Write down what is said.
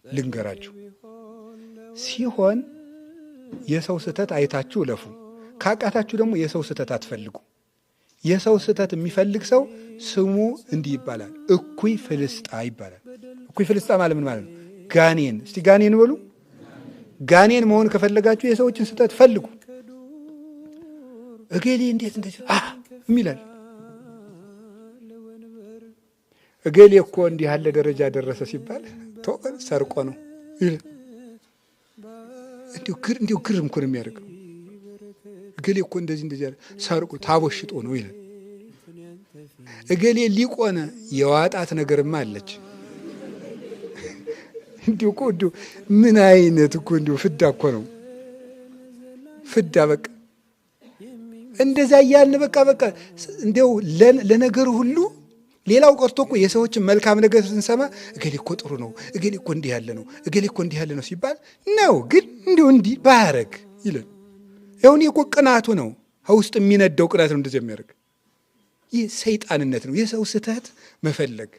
ልንገራችሁ ሲሆን የሰው ስተት አይታችሁ ለፉ ካቃታችሁ ደግሞ የሰው ስተት አትፈልጉ የሰው ስተት የሚፈልግ ሰው ስሙ እንዲህ ይባላል እኩይ ፍልስጣ ይባላል እኩይ ፍልስጣ ማለት ምን ማለት ነው ጋኔን እስቲ ጋኔን በሉ ጋኔን መሆን ከፈለጋችሁ የሰዎችን ስተት ፈልጉ እገሌ እንዴት እንደዚህ የሚላል እገሌ እኮ እንዲህ ያለ ደረጃ ደረሰ ሲባል ተወል ሰርቆ ነው ይላል እንዲሁ ግርም እኮ ነው የሚያደርገው እገሌ እኮ እንደዚህ ሰርቆ ታቦሽጦ ነው ይላል እገሌ ሊቆነ የዋጣት ነገርማ አለች እንዲሁ ምን አይነት እኮ እንዲሁ ፍዳ እኮ ነው ፍዳ በቃ እንደዛ እያልን በቃ እንዲሁ ለነገሩ ሁሉ ሌላው ቀርቶ እኮ የሰዎችን መልካም ነገር ስንሰማ እገሌ እኮ ጥሩ ነው እገሌ እኮ እንዲህ ያለ ነው እገሌ እኮ እንዲህ ያለ ነው ሲባል ነው ግን እንዲህ ባያረግ ይላል ያውን እኮ ቅናቱ ነው ውስጥ የሚነደው ቅናት ነው እንደዚህ የሚያደርግ ይህ ሰይጣንነት ነው የሰው ስተት መፈለግ